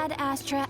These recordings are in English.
bad, Astra.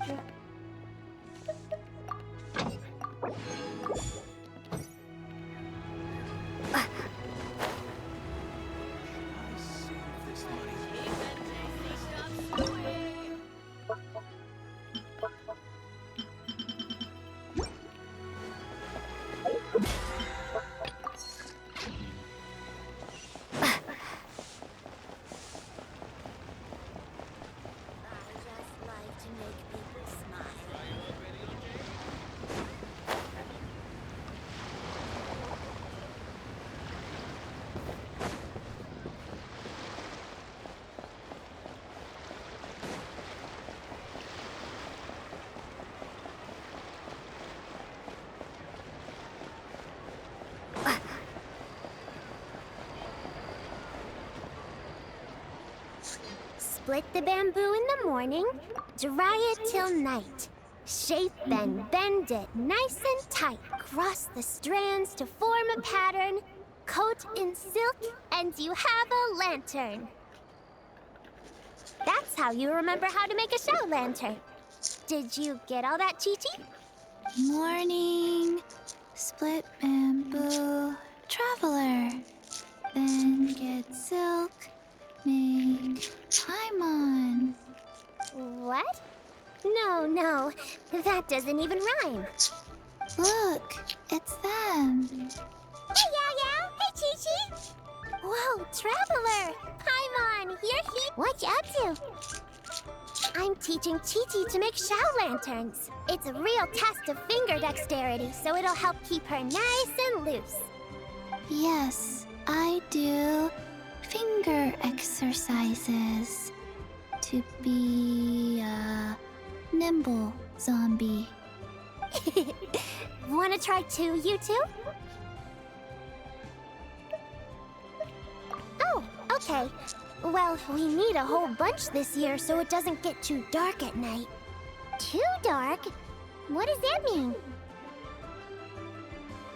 Split the bamboo in the morning, dry it till night. Shape and bend it nice and tight. Cross the strands to form a pattern. Coat in silk, and you have a lantern. That's how you remember how to make a show lantern. Did you get all that, Chi-Chi? Morning, split bamboo, traveler. Then get silk, make paimon. What? No, that doesn't even rhyme. Look, it's them. Hey, Yao! Hey, Chi-Chi! Whoa, Traveler! Paimon, you're here! What you up to? I'm teaching Chi-Chi to make show lanterns. It's a real test of finger dexterity, so it'll help keep her nice and loose. Yes, I do finger exercises to be a nimble zombie. Wanna try too, you two? Oh, okay. Well, we need a whole bunch this year so it doesn't get too dark at night. Too dark? What does that mean?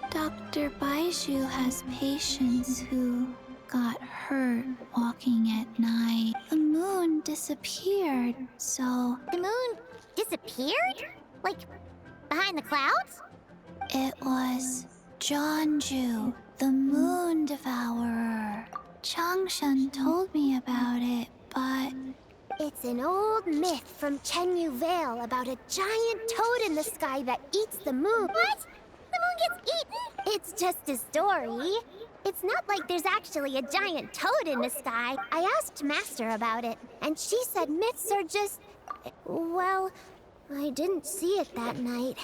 Dr. Baiju has patients who got hurt walking at night. The moon disappeared, so The moon disappeared? Like, behind the clouds? it was Jeonju, the moon devourer. Changshan told me about it, but It's an old myth from Chenyu Vale about a giant toad in the sky that eats the moon. What? The moon gets eaten? It's just a story. It's not like there's actually a giant toad in the sky. I asked Master about it, and she said myths are just... Well, I didn't see it that night.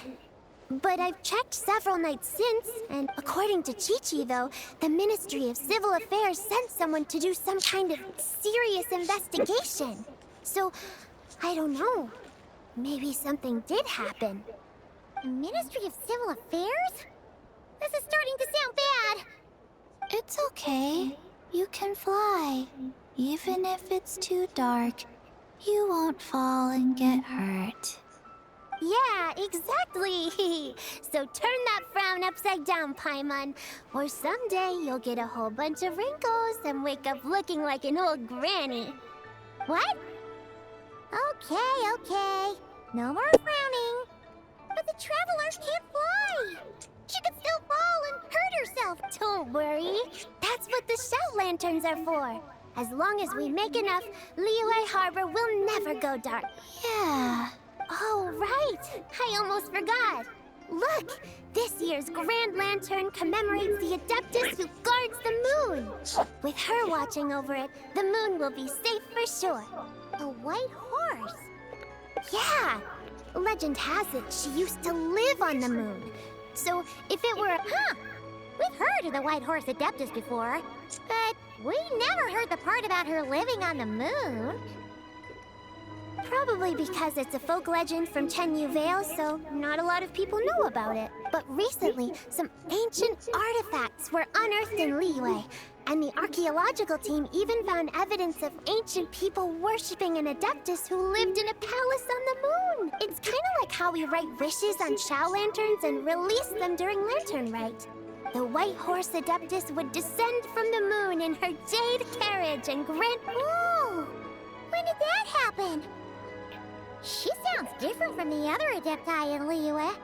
But I've checked several nights since, and according to Chi-Chi, though, the Ministry of Civil Affairs sent someone to do some kind of serious investigation. So, I don't know. Maybe something did happen. The Ministry of Civil Affairs? This is starting to sound bad. it's okay. You can fly. Even if it's too dark, you won't fall and get hurt. Yeah, exactly. So turn that frown upside down, Paimon. Or someday you'll get a whole bunch of wrinkles and wake up looking like an old granny. What? Okay. No more frowning. But the Traveler can't fly. She could still fall and hurt herself. Don't worry. That's what the shout lanterns are for. As long as we make enough, Liyue Harbor will never go dark. Yeah. Oh, right! I almost forgot! Look! This year's Grand Lantern commemorates the Adeptus who guards the moon! With her watching over it, the moon will be safe for sure. A white horse? Yeah! Legend has it she used to live on the moon. So if it were a... We've heard of the White Horse Adeptus before, but we never heard the part about her living on the moon. Probably because it's a folk legend from Chenyu Vale, so not a lot of people know about it. But recently, some ancient artifacts were unearthed in Liyue, and the archaeological team even found evidence of ancient people worshipping an Adeptus who lived in a palace on the moon. It's kind of like how we write wishes on show lanterns and release them during Lantern Rite. The White Horse Adeptus would descend from the moon in her jade carriage and grant... Whoa! When did that happen? She sounds different from the other Adepti in Liyue.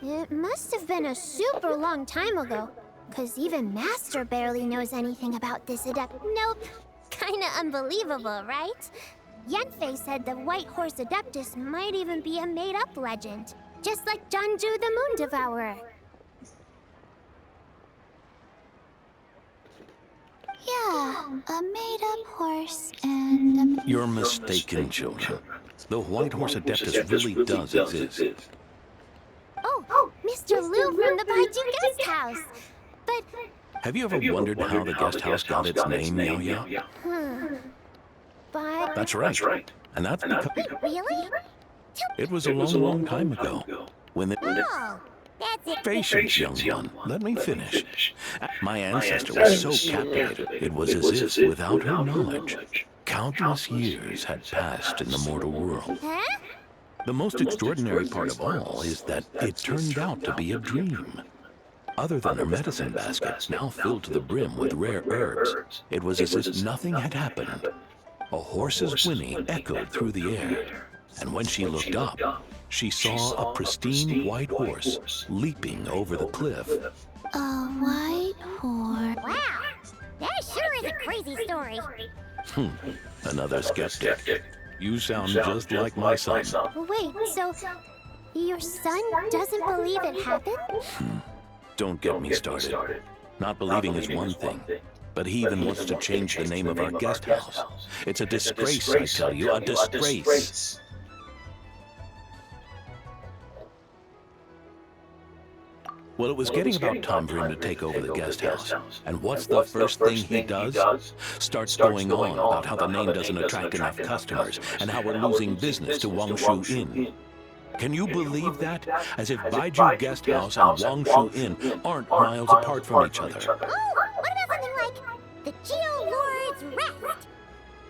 It must have been a super long time ago, because even Master barely knows anything about this adept. Nope. Kinda unbelievable, right? Yanfei said the White Horse Adeptus might even be a made-up legend, just like Janju the Moon Devourer. Yeah, a made-up horse and a... You're mistaken, children. The White Horse Adeptus really does exist. Oh, Mr. Liu from the Baiju Guest House. But, Have you ever wondered how the guest house got its name, Yao? but... That's right. And that's because Wait, really? it was a long time ago. When the... Oh, that's it. Patience, young one. Let me finish. My ancestor was so captivated, it was as if, without her knowledge, countless years had passed in the mortal world. Huh? The most extraordinary part of all is that it turned out to be a dream. Other than her medicine basket, now filled to the brim with rare herbs, it was as if nothing had happened. A horse's whinny echoed through the air, and when she looked up, she saw a pristine white horse leaping over the cliff. a white horse. Wow, that sure is a crazy story. Another skeptic. You sound just like my son. Wait, so your son doesn't believe it happened? Don't get me started. Not believing is one thing, but he even wants to change the name of our guest house. It's a disgrace, I tell you, a disgrace. Well, it was getting about time for him to take over the guest house. And what's the first thing he does? Starts going on about how the name doesn't attract enough customers and how we're losing business to Wangshu Inn. Can you believe that? As if Baiju Guest House and Wangshu Inn aren't miles apart from each other. Oh, what about something like the Geo Lord's Rest?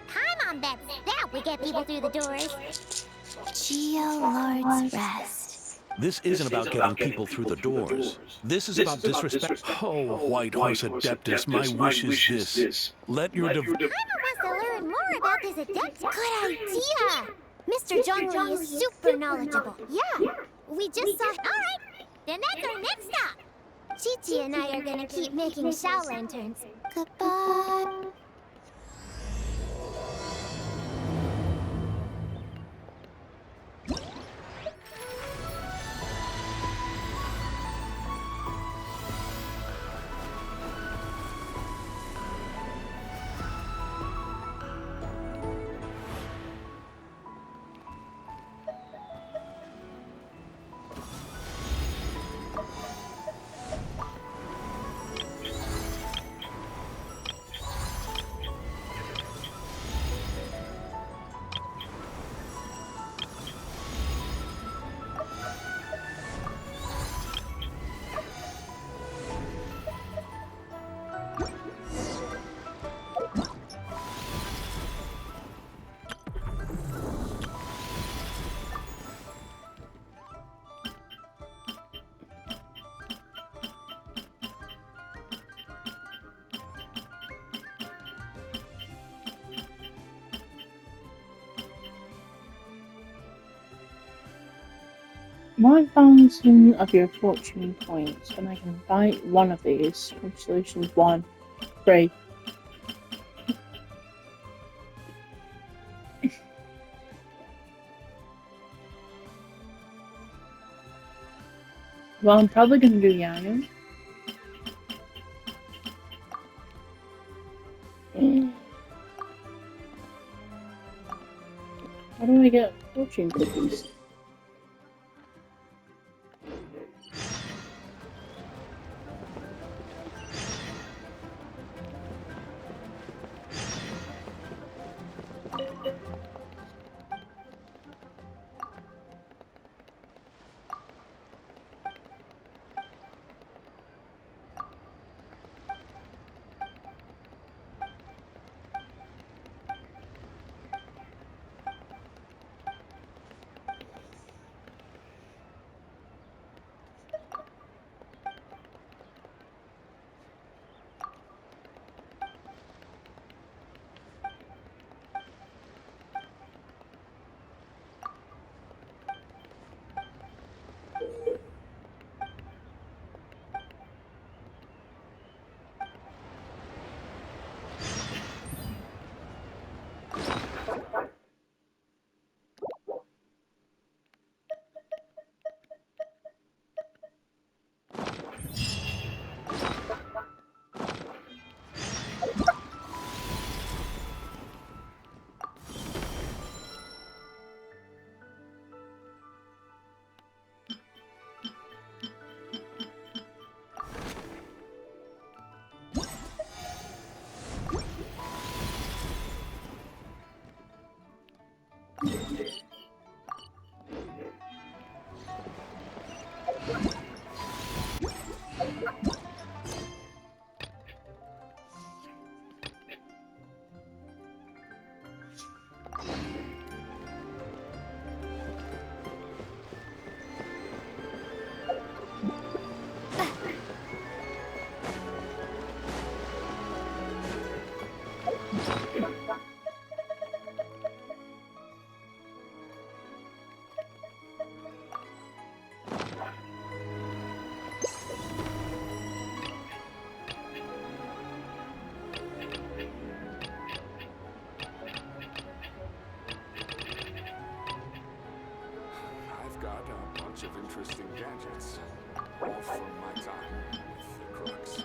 Come on, Bebs. That would get people through the doors. Geo Lord's Rest. This isn't about getting people through the doors. This is about disrespect. Oh, White Horse Adeptus, my wish is this. Let your Paimon wants to learn more about this adept. Good idea! Mr. Zhongli is super knowledgeable. Yeah, we just saw... Alright, then that's our next stop. Chi-Chi and I are gonna keep making Shao lanterns. Goodbye. My 1,000 of your fortune points, and I can buy one of these from Solutions 1. Free. Well, I'm probably gonna do Yayo. How do I get fortune cookies? I've got a bunch of interesting gadgets, all from my time with the crooks.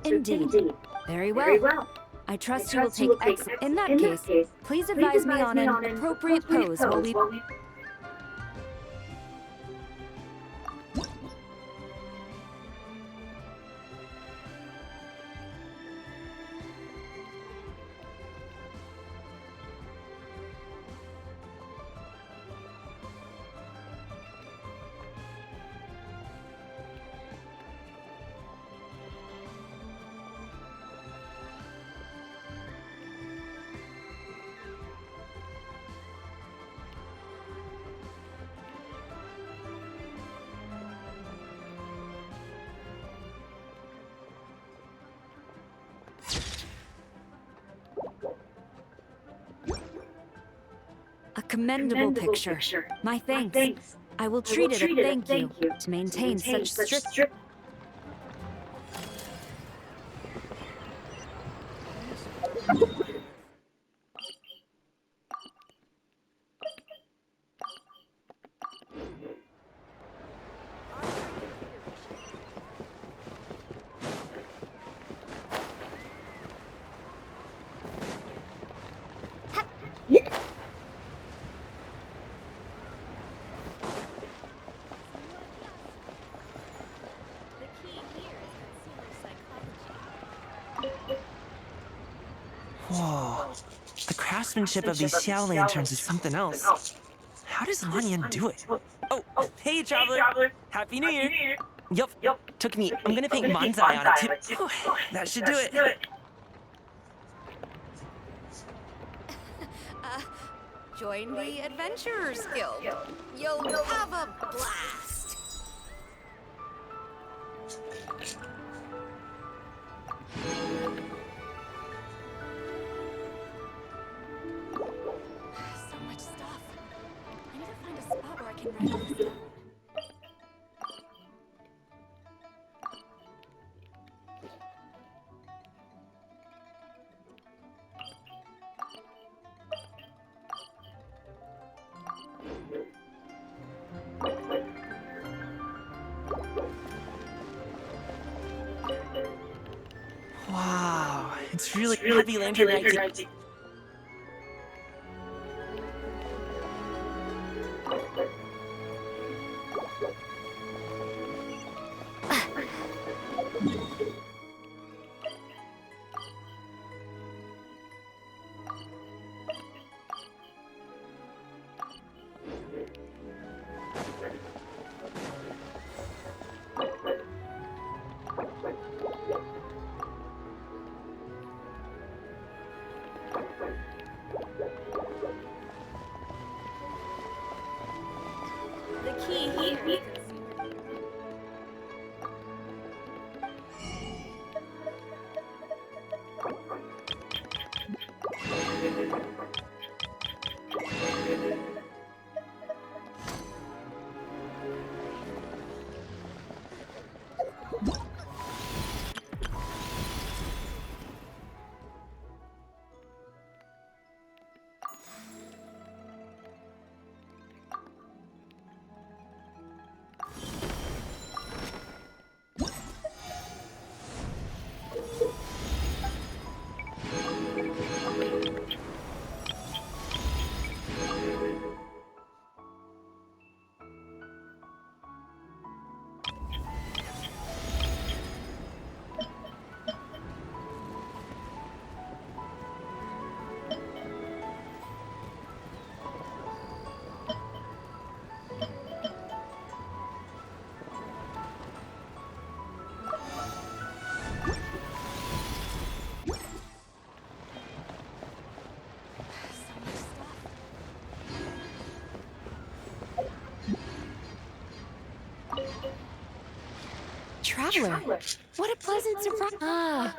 Indeed. Very well. I trust you will take In that case, please advise me on an appropriate pose while we... commendable picture. My thanks. I will treat it a thank you to maintain such strict... Whoa. The craftsmanship of these Xiao lanterns is something else. How does Onion do it? Oh, hey, traveler. Happy New Year. Yup. Took me. I'm gonna paint Manzai on it too. Whew, that should do it. Join the Adventurers Guild. You'll have a blast. So much stuff. I need to find a spot where I can write all this down. Wow, it's really heavy lantern writing. The key here. Traveler, what a pleasant surprise.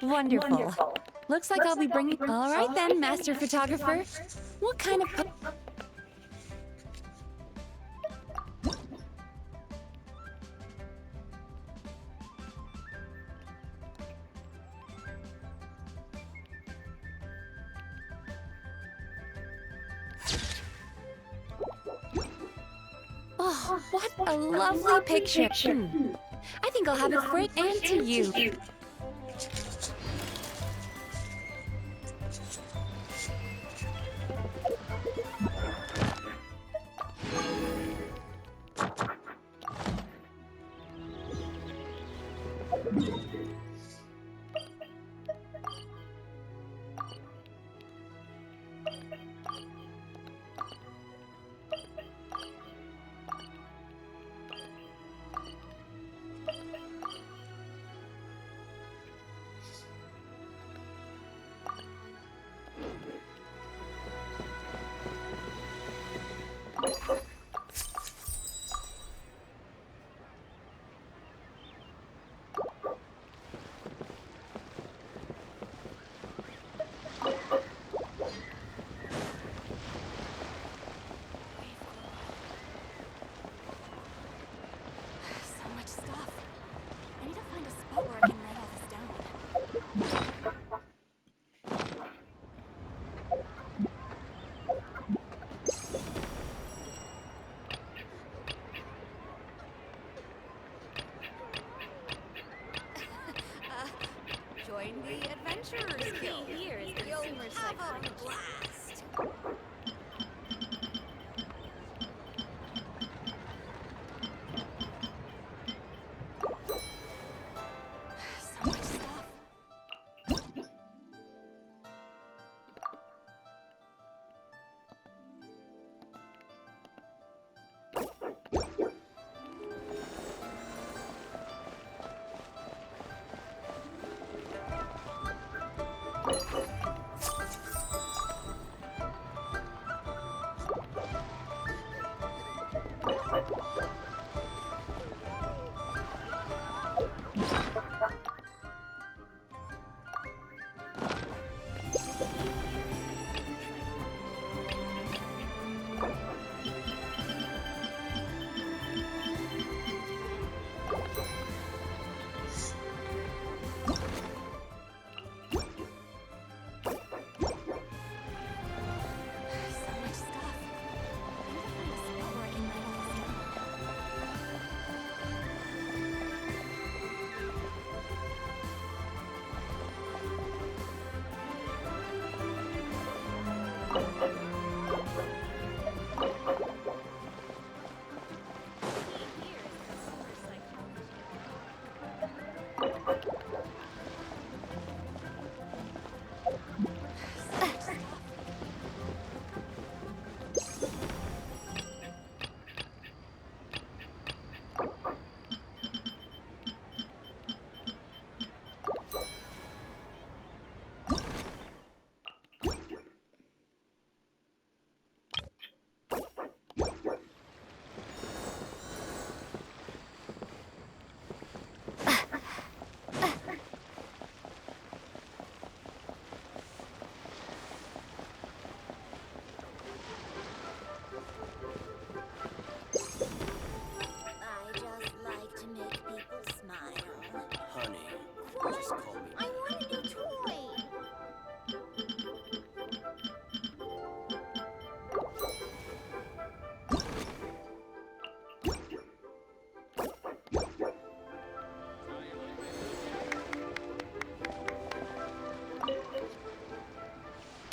Wonderful. Looks like I'll be bringing... All right then, Master Photographer. What kind of... Oh, what a lovely picture. I think I'll have it for it and to you. join the Adventurers Guild. Here is consumer psychology. Blast. So much stuff. So much stuff. I need to find a spot where I can write all this down. Here is consumer psychology. So much stuff. I just like to make people smile. Honey, What? just call me. I want a new toy.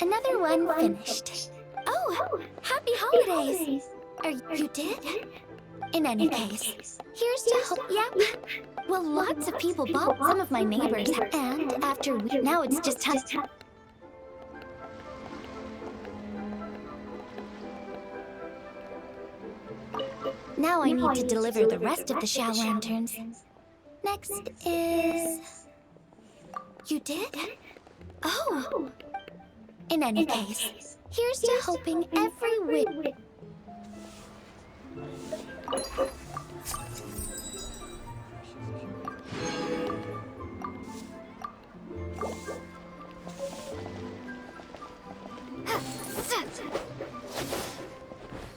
Another one finished. Oh, happy holidays! You did? In any case, here's to hope. Yep. Well, lots of people bought. Some of my neighbors, and after we, now it's just time. Now I need to deliver the rest of the Shao Lanterns. Next is... You did? Oh! In any case, here's to hoping every wit...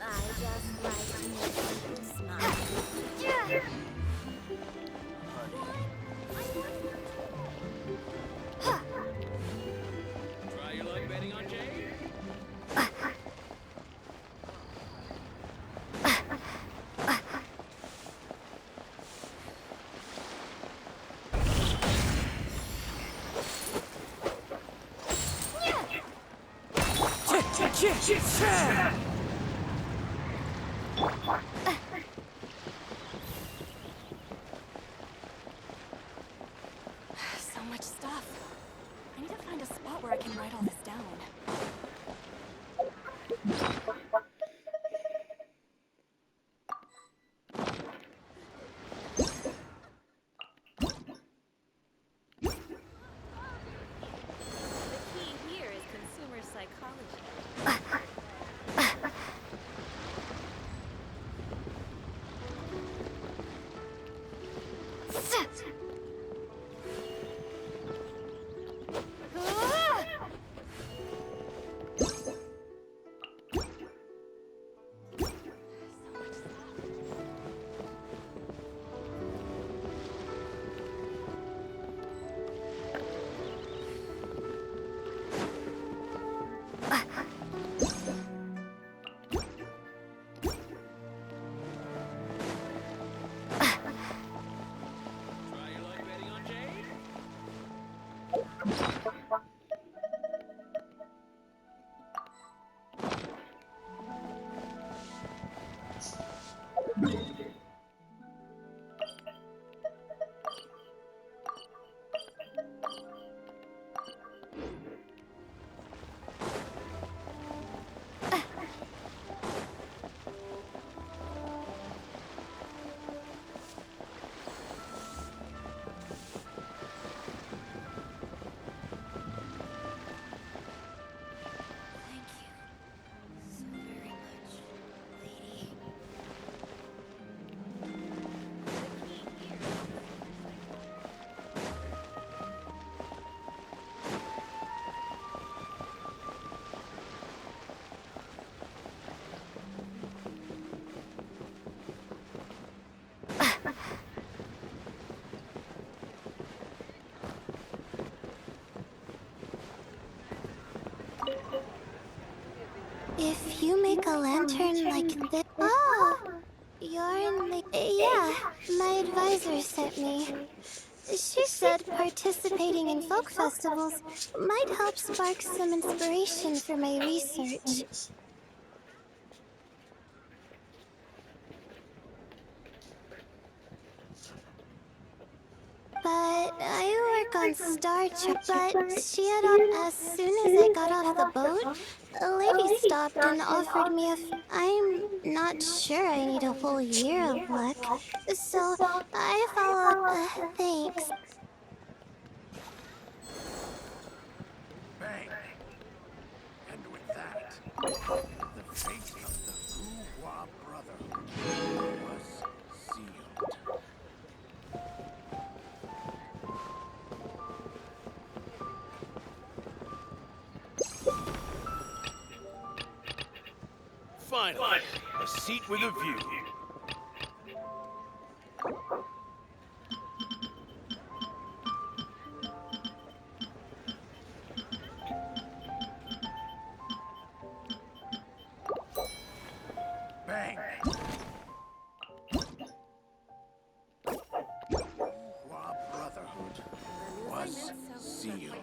I just like to make people smile. Try your luck betting on Jay? So much stuff. I need to find a spot where I can write all this down. The key here is consumer psychology. Try Thank you so very much, lady. If you make a lantern like this... Oh! You're in the... Yeah, my advisor sent me. She said participating in folk festivals might help spark some inspiration for my research. But I work on Star Trek. But she had as soon as I got off the boat, a lady stopped and offered me I'm not sure I need a whole year of luck. So I followed. Thanks. Bang! And with that, the fate of the Wu-Hua Brotherhood was sealed. Finally, a seat with a view. Bang! Wu-Hua Brotherhood was sealed.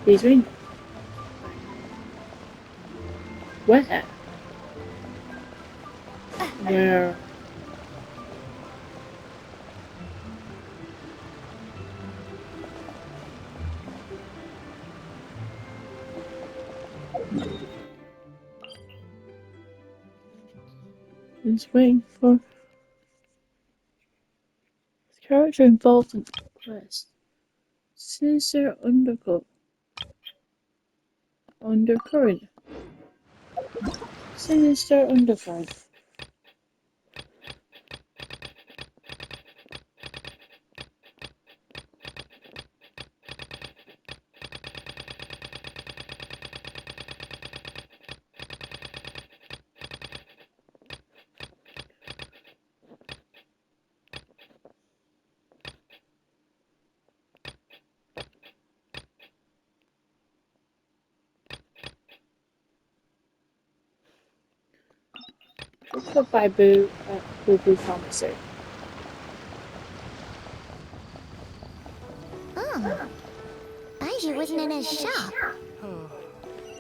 He's in. Where? Where? He's waiting for the character involved in the quest. Sinister undercurrent. Sinister undercurrent. Goodbye, Boo. Boo Boo Pharmacy. Oh, Baiju wasn't in his shop.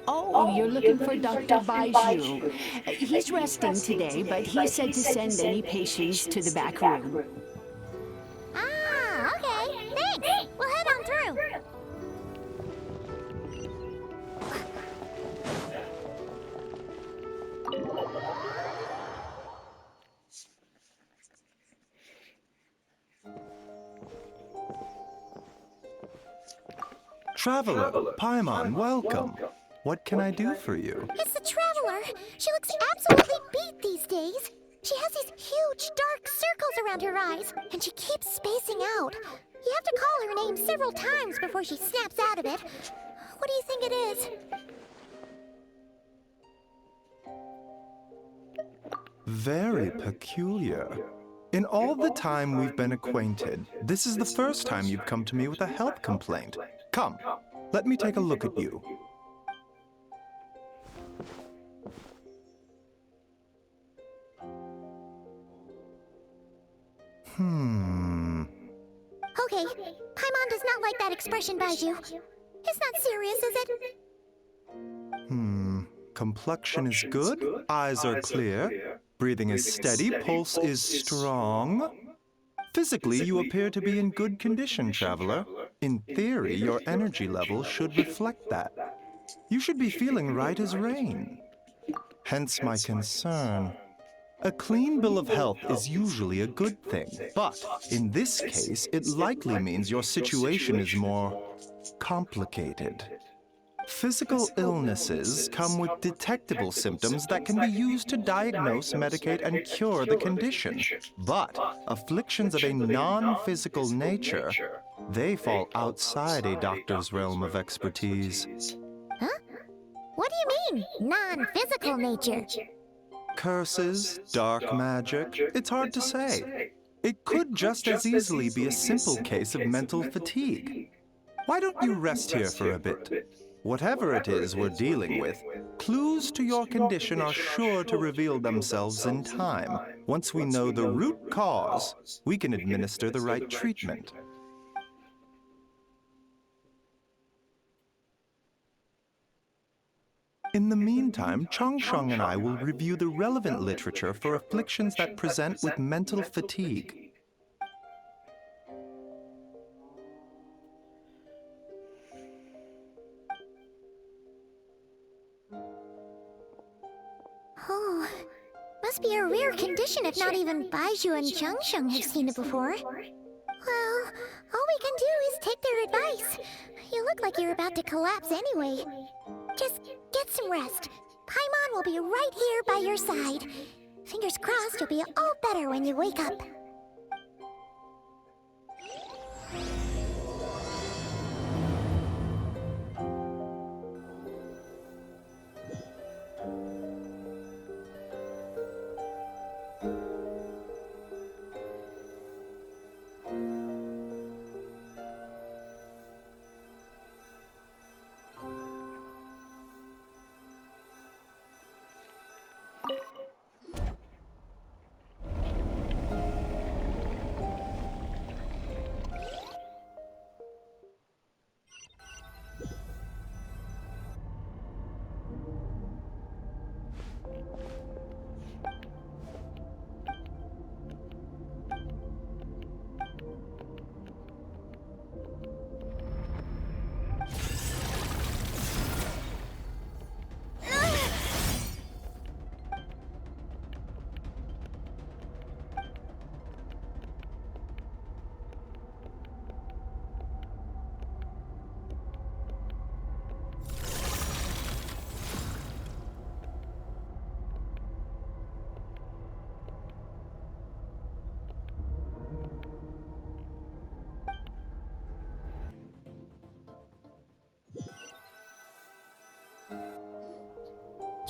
Oh, you're looking for Dr. Baiju. He's resting today, but he said to send any patients to the back room. Ah, okay. Thanks. We'll head on through. Traveler, Paimon, welcome. What can I do for you? It's the Traveler. She looks absolutely beat these days. She has these huge dark circles around her eyes, and she keeps spacing out. You have to call her name several times before she snaps out of it. What do you think it is? Very peculiar. In all the time we've been acquainted, this is the first time you've come to me with a health complaint. Come, let me take a look at you. Okay, Paimon does not like that expression, Baiju. It's not serious, is it? Complexion is good, eyes are clear, breathing is steady, pulse is strong. Physically, you appear to be in good condition, Traveler. In theory, your energy level should reflect that. You should be feeling right as rain. Hence my concern. A clean bill of health is usually a good thing, but in this case, it likely means your situation is more complicated. Physical illnesses come with detectable symptoms that can be used to diagnose, medicate, and cure the condition. But afflictions of a non-physical nature, they fall outside a doctor's realm of expertise. Huh? What do you mean, non-physical nature? Curses, dark magic, it's hard to say. It could just as easily be a simple case of mental fatigue. Why don't you rest here for a bit? Whatever it is we're dealing with, clues to your condition are sure to reveal themselves in time. Once we know the root cause, we can administer the right treatment. In the meantime, Changsheng and I will review the relevant literature for afflictions that present with mental fatigue. Oh, must be a rare condition if not even Baiju and Changsheng have seen it before. Well, all we can do is take their advice. You look like you're about to collapse anyway. Just get some rest. Paimon will be right here by your side. Fingers crossed you'll be all better when you wake up.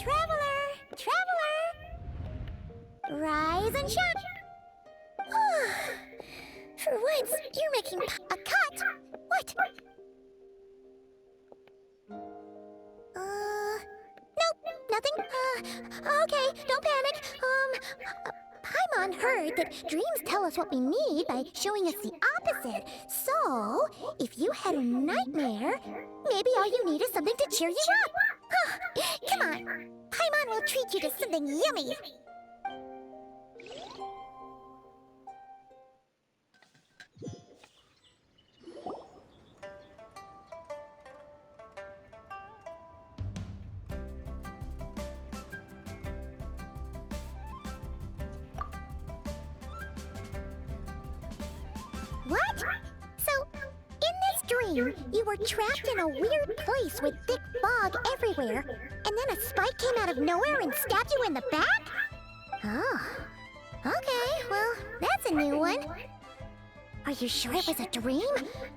Traveler! Traveler! Rise and shine! For once, you're making a cut! What? Nope, nothing. Okay, don't panic. Paimon heard that dreams tell us what we need by showing us the opposite. So, if you had a nightmare, maybe all you need is something to cheer you up. Come on, Paimon will treat you to something yummy. What? So, in this dream, you were trapped in a weird place with thick fog everywhere, and then a spike came out of nowhere and stabbed you in the back? Oh. Okay, well, that's a new one. Are you sure it was a dream?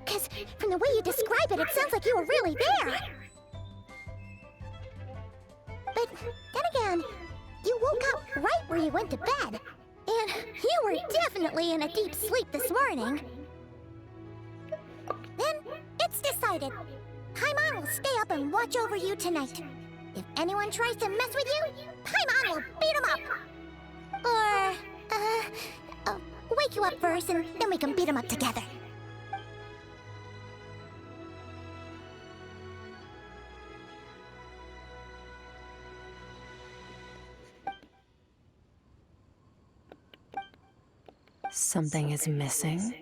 Because from the way you describe it, it sounds like you were really there. But then again, you woke up right where you went to bed. And you were definitely in a deep sleep this morning. Then, it's decided. Paimon will stay up and watch over you tonight. If anyone tries to mess with you, Paimon will beat him up. Or, wake you up first and then we can beat him up together. Something is missing.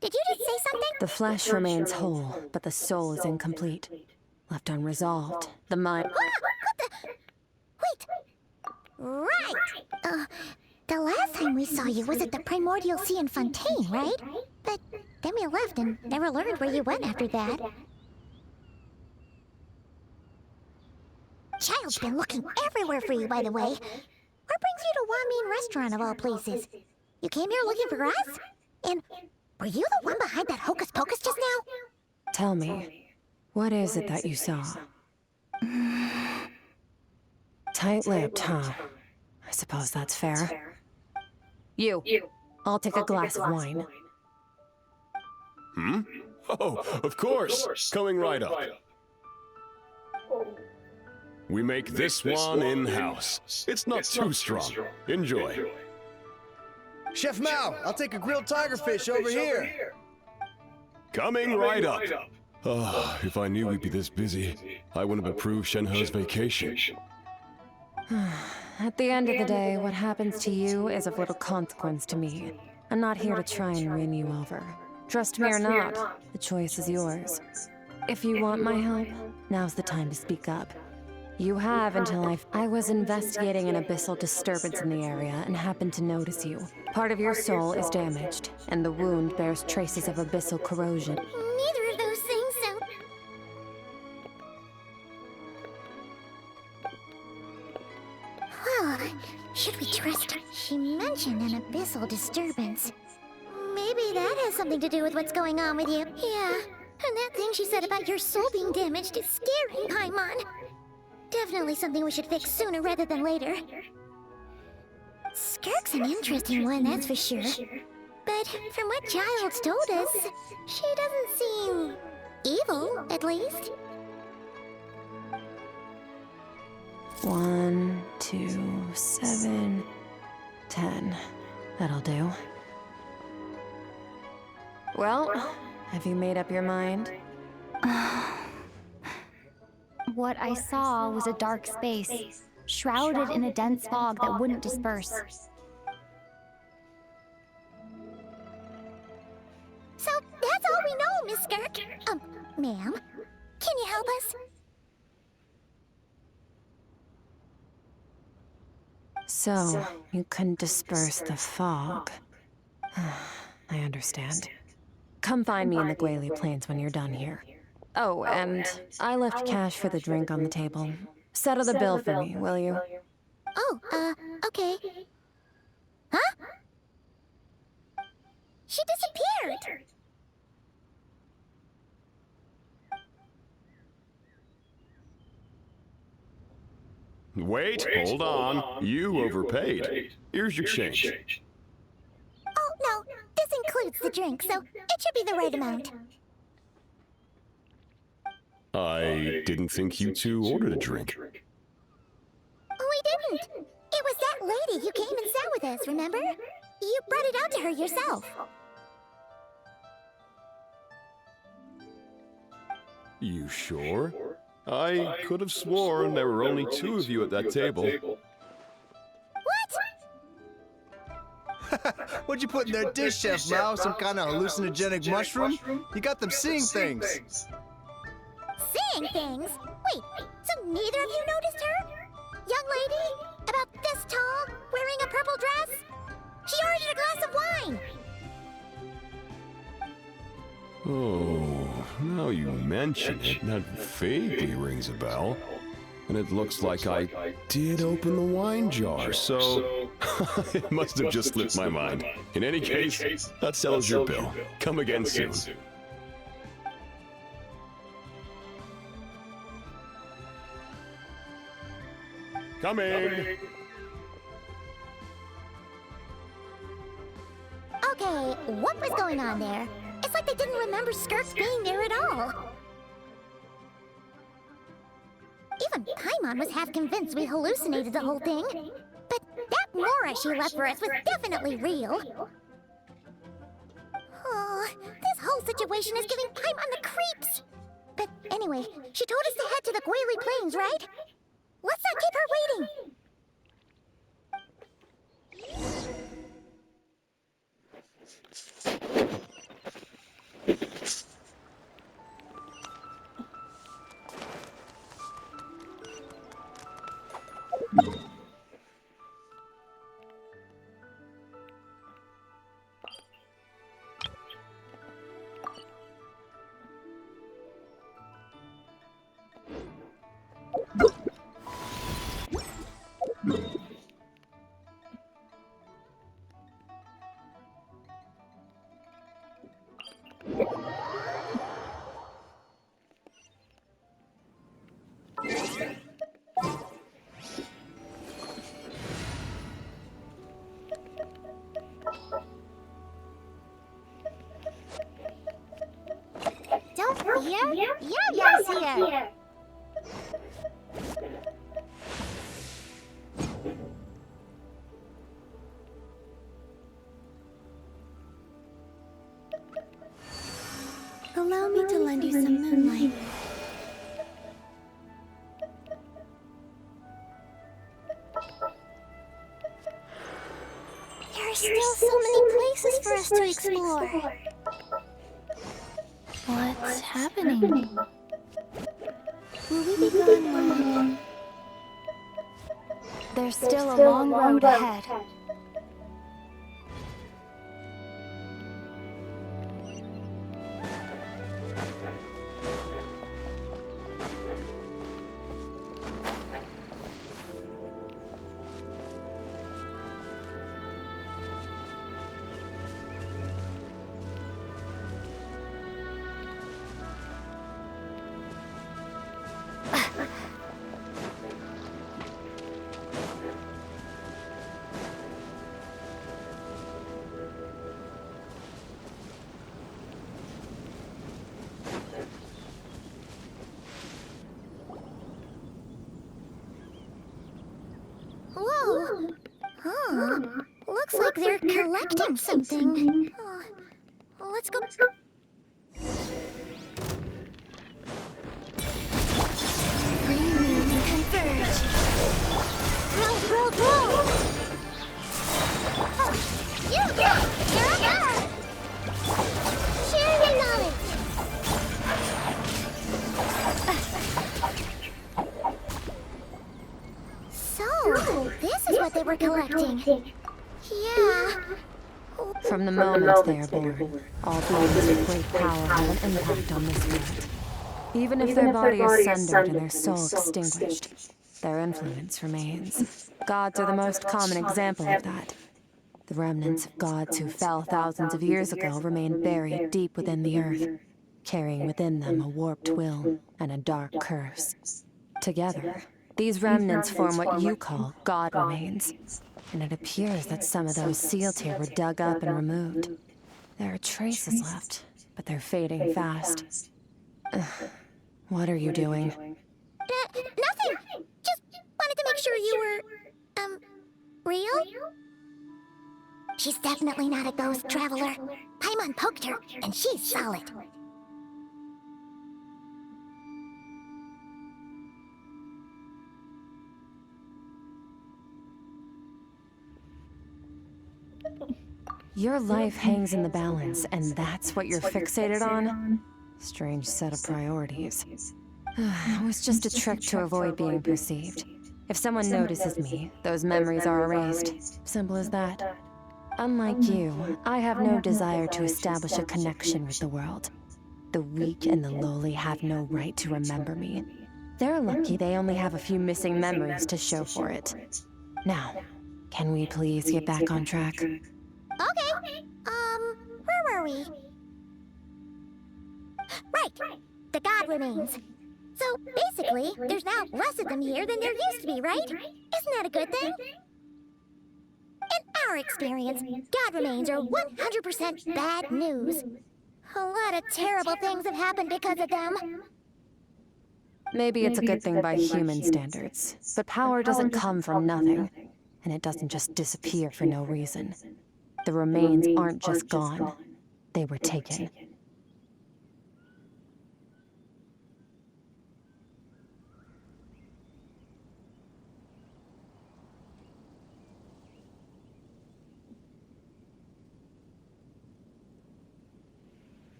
Did you just say something? The flesh remains whole, but the soul is incomplete. Left unresolved. The mind... What the... Wait! Right! The last time we saw you was at the Primordial Sea in Fontaine, right? But then we left and never learned where you went after that. Child's been looking everywhere for you, by the way. What brings you to Wanmin Restaurant of all places? You came here looking for us? And were you the one behind that hocus pocus just now? Tell me, what is it that you saw? Tight-lipped, huh? I suppose that's fair. You. I'll take a glass of wine. Hmm? Oh, of course. Coming right up. We make this one in-house. It's not too strong. Enjoy. Chef Mao, I'll take a grilled tigerfish over here. Coming right up. If I knew we'd be this busy, I wouldn't have approved Shenhe's vacation. At the end of the day, what happens to you is of little consequence to me. I'm not here to try and win you over. Trust me or not, the choice is yours. If you want my help, now's the time to speak up. You have until I was investigating an abyssal disturbance in the area and happened to notice you. Part of your soul is damaged, and the wound bears traces of abyssal corrosion. Neither of those things sound... Well, should we trust her? She mentioned an abyssal disturbance. Maybe that has something to do with what's going on with you. Yeah, and that thing she said about your soul being damaged is scary, Paimon. Definitely something we should fix sooner rather than later. Skirk's an interesting one, that's for sure. But from what Childs told us, she doesn't seem evil, at least. 1, 2, 7, 10. That'll do. Well, have you made up your mind? What I saw was a dark space, shrouded in a dense fog that wouldn't disperse. So that's all we know, Miss Skirk. Ma'am, can you help us? So, you couldn't disperse the fog. I understand. Come find me in the Guili Plains when you're done here. Oh, and I left cash for the drink on the table. Settle the bill for me, will you? Oh, okay. Huh? She disappeared! Wait, hold on. You overpaid. Here's your change. Oh, no. This includes the drink, so it should be the right amount. I didn't think you two ordered a drink. We didn't. It was that lady who came and sat with us, remember? You brought it out to her yourself. You sure? I could have sworn there were only 2 of you at that table. What? What'd you put in their dish, Chef Mao? Some kind of hallucinogenic mushroom? You got them seeing things. Seeing things? Wait, so neither of you noticed her? Young lady? About this tall, wearing a purple dress? She ordered a glass of wine! Oh, now you mention it, that vaguely rings a bell. And it looks like I did open the wine jar, so it must have just slipped my mind. In any case, that settles your bill. Come again soon. Coming! Okay, what was going on there? It's like they didn't remember Skirk being there at all. Even Paimon was half convinced we hallucinated the whole thing. But that Mora she left for us was definitely real. Oh, this whole situation is giving Paimon the creeps. But anyway, she told us to head to the Guili Plains, right? Let's not keep her waiting. Don't fear? Yaya's here. Allow me to lend you some moonlight. There are still so many places for us to explore. What's happening? Will we be gone long? There's still a long road ahead. Whoa. Huh. Looks like they're collecting something. Let's go. Converge. Roll. You go. Here I go. Share your knowledge. So, this is what they were collecting. Yeah. From the moment they are born, all beings with great power have an impact on this world. Even if their body is sundered and their soul extinguished, their influence remains. Gods are the most common example of that. The remnants of gods who fell thousands of years ago remain buried deep within the earth, carrying within them a warped will and a dark curse. Together, These remnants form what you call god remains. And it appears that some of those sealed here were dug up and removed. There are traces left, but they're fading fast. What are you doing? Nothing! Just wanted to make sure you were, real? She's definitely not a ghost traveler. Paimon poked her, and she's solid. Your life hangs in the balance, and that's what you're fixated on? Strange set of priorities. It was just a trick to avoid being perceived. If someone notices me, those memories are erased. Simple as that. Unlike you, I have no desire to establish a connection with the world. The weak and the lowly have no right to remember me. They're lucky they only have a few missing memories to show for it. Now, can we please get back on track? Okay. Where were we? Right. The god remains. So, basically, there's now less of them here than there used to be, right? Isn't that a good thing? In our experience, god remains are 100% bad news. A lot of terrible things have happened because of them. Maybe it's a good thing by human standards, but power doesn't come from nothing, and it doesn't just disappear for no reason. The remains aren't just gone, they were taken.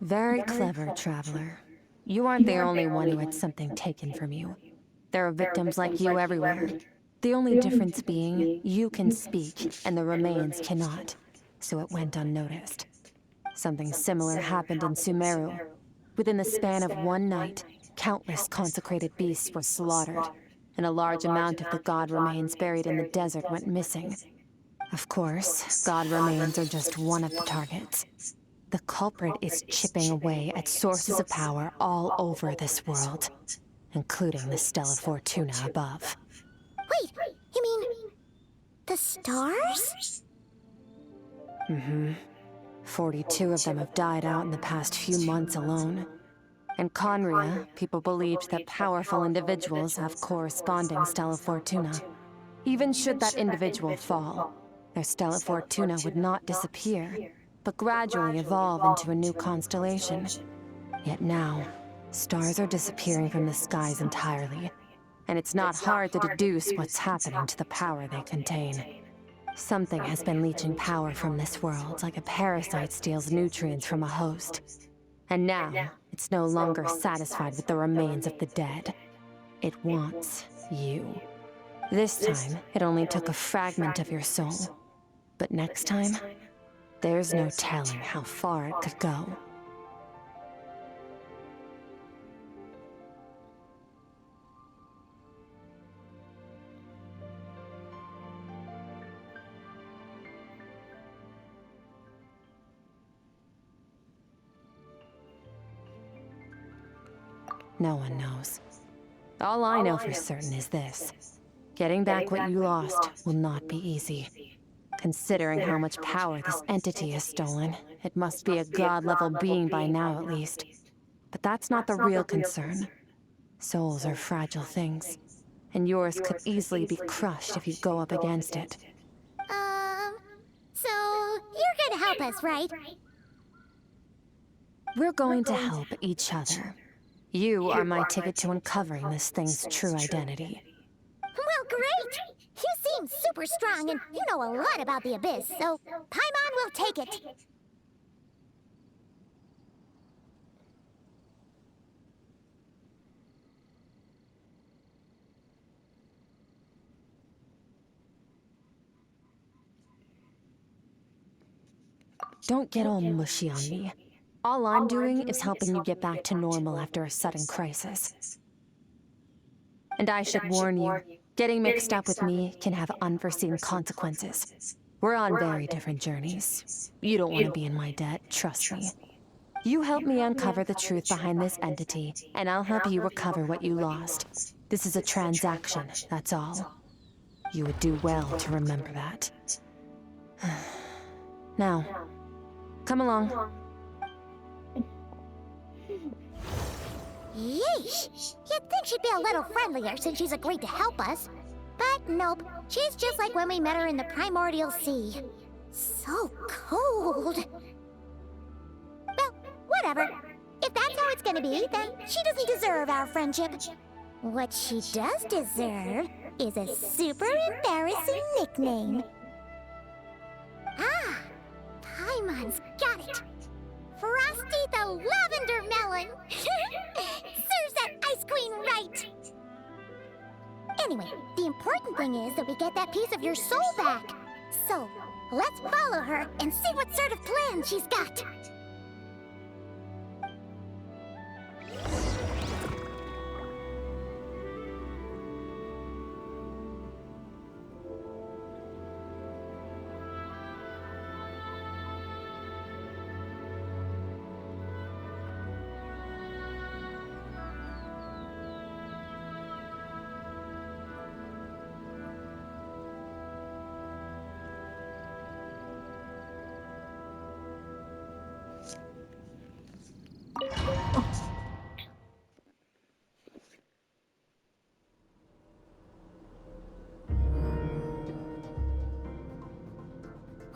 Very clever, Traveler. You aren't the only one who had something taken from you. There are victims like you everywhere. The only difference being, you can speak, and the remains cannot, so it went unnoticed. Something similar happened in Sumeru. Within the span of one night, countless consecrated beasts were slaughtered, and a large amount of the god remains buried in the desert went missing. Of course, god remains are just one of the targets. The culprit is chipping away at sources of power all over this world, including the Stella Fortuna above. Wait, you mean the stars? Mm-hmm. 42 of them have died out in the past few months alone. In Conria, people believed that powerful individuals have corresponding Stella Fortuna. Even should that individual fall, their Stella Fortuna would not disappear, but gradually evolve into a new constellation. Yet now, stars are disappearing from the skies entirely, and it's not hard to deduce what's happening to the power they contain. Something has been leeching power from this world, like a parasite steals nutrients from a host. And now, it's no longer satisfied with the remains of the dead. It wants you. This time, it only took a fragment of your soul. But next time, there's no telling how far it could go. No one knows. All I know for certain is this. Getting back what you lost will not be easy. Considering how much power this entity has stolen, it must be a god-level being by now at least. But that's not the real concern. Souls are fragile things, and yours could easily be crushed if you go up against it. So you're gonna help us, right? We're going to help each other. You are my ticket to uncovering this thing's true identity. Well, great! You seem super strong and you know a lot about the Abyss, so Paimon will take it. Don't get all mushy on me. All I'm doing is helping you get back to normal after a sudden crisis. And I should warn you, getting mixed up with me can have unforeseen consequences. We're on very different journeys. You don't want to be in my debt, trust me. You help me uncover the truth behind this entity, and I'll help you recover what you lost. This is a transaction, that's all. You would do well to remember that. Now, come along. Yeesh! You'd think she'd be a little friendlier since she's agreed to help us. But nope, she's just like when we met her in the primordial sea. So cold. Well, whatever. If that's how it's gonna be, then she doesn't deserve our friendship. What she does deserve is a super embarrassing nickname. Ah, Paimon's got it. Frosty the Lavender Melon! Serves that Ice Queen right! Anyway, the important thing is that we get that piece of your soul back. So, let's follow her and see what sort of plan she's got.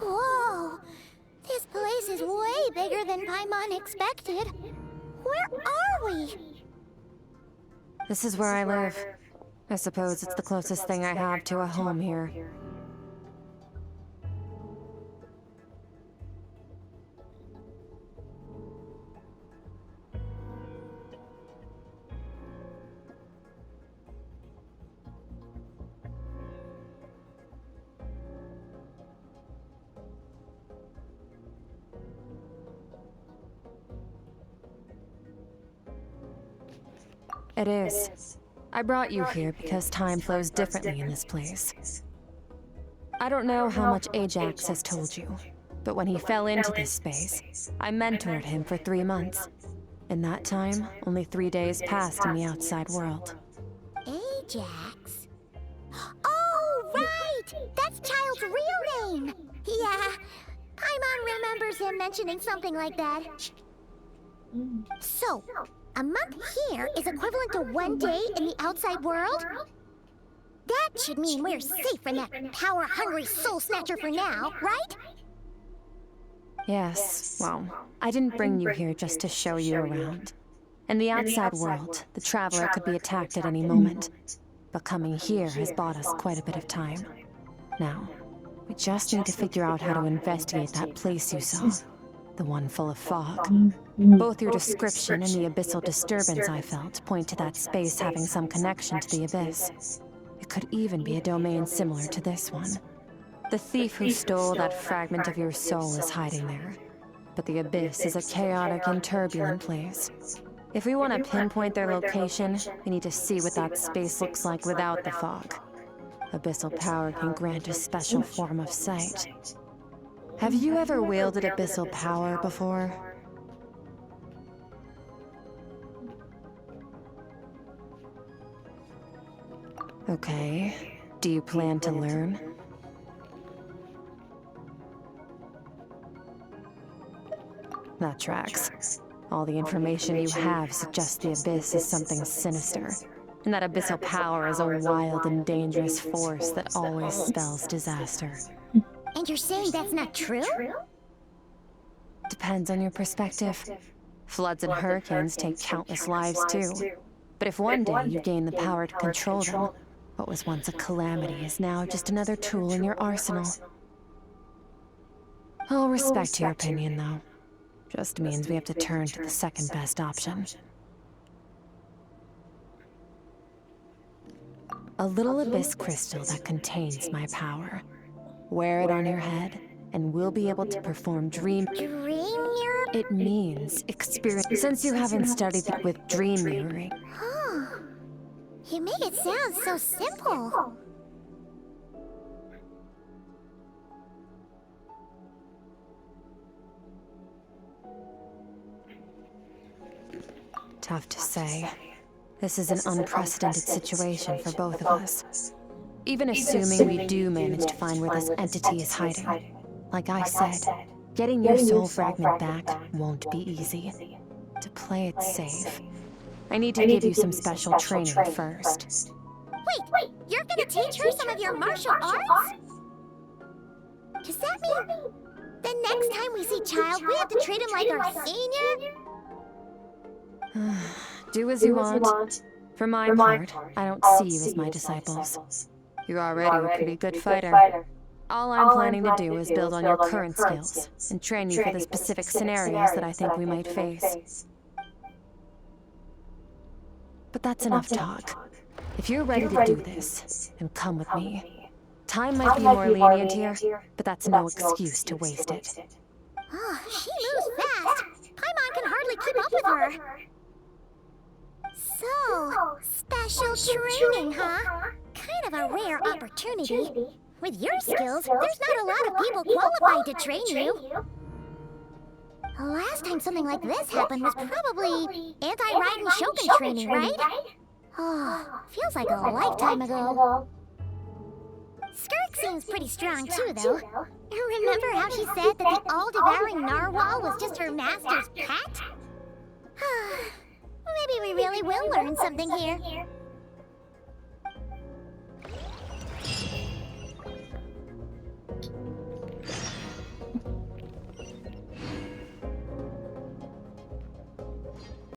Whoa! This place is way bigger than Paimon expected. Where are we? This is where I live. I suppose it's the closest thing I have to a home here. It is. I brought you here because time flows differently in this place. I don't know how much Ajax has told you, but when he fell into this space, I mentored him for 3 months. In that time, only 3 days passed in the outside world. Ajax? Oh, right! That's Child's real name! Yeah, Paimon remembers him mentioning something like that. So, a month here is equivalent to 1 day in the outside world? That should mean we're safe from that power-hungry soul snatcher for now, right? Yes, well, I didn't bring you here just to show you around. In the outside world, the Traveler could be attacked at any moment. But coming here has bought us quite a bit of time. Now, we just need to figure out how to investigate that place you saw. The one full of fog. Both your description and the abyssal disturbance I felt point to that space having some connection to the abyss. It could even be a domain similar to this one. The thief who stole that fragment of your soul is hiding there. But the abyss is a chaotic and turbulent place. If we want to pinpoint their location, we need to see what that space looks like without the fog. Abyssal power can grant a special form of sight. Have you ever wielded abyssal power before? Okay. Do you plan to learn? That tracks. All the information you have suggests the abyss is something sinister, and that abyssal power is a wild and dangerous force that always spells disaster. And you're saying that's not true? Depends on your perspective. Floods and hurricanes take countless lives too. But if one day you gain the power to control them, what was once a calamity is now just another tool in your arsenal. I'll respect your opinion, though. Just means we have to turn to the second best option. A little abyss crystal that contains my power. Wear it on your head, and we'll be able to perform dream... Dream mirror? It means experience... Since you haven't studied it with dream mirroring... Huh. You make it sound so simple. Tough to say. This is an unprecedented situation for both of us. Even assuming we do manage to find where this entity is hiding. Like I said, getting your soul fragment back won't be easy. To play it safe, I need to give you some special training first. Wait, you're gonna teach her some of your martial arts? Does that mean the next time we see Child, we have to treat him like our senior? Do as you want. For my part, I don't see you as my disciples. You're already a pretty good fighter. All I'm planning to do is build on your current skills and train you for the specific scenarios that I think we might face. But that's enough talk. If you're ready to do this, then come with me. Time might be more lenient here, but that's no excuse to waste it. Oh, she moves fast. Paimon can hardly keep up with her. So, special training, huh? Kind of a rare opportunity. With your skills, there's not a lot of people qualified to train you. The last time something like this happened was probably anti-Raiden Shogun training, right? Oh, feels like a lifetime ago. Skirk seems pretty strong too, though. Remember how she said that the all-devouring narwhal was just her master's pet? Maybe we really will learn something here.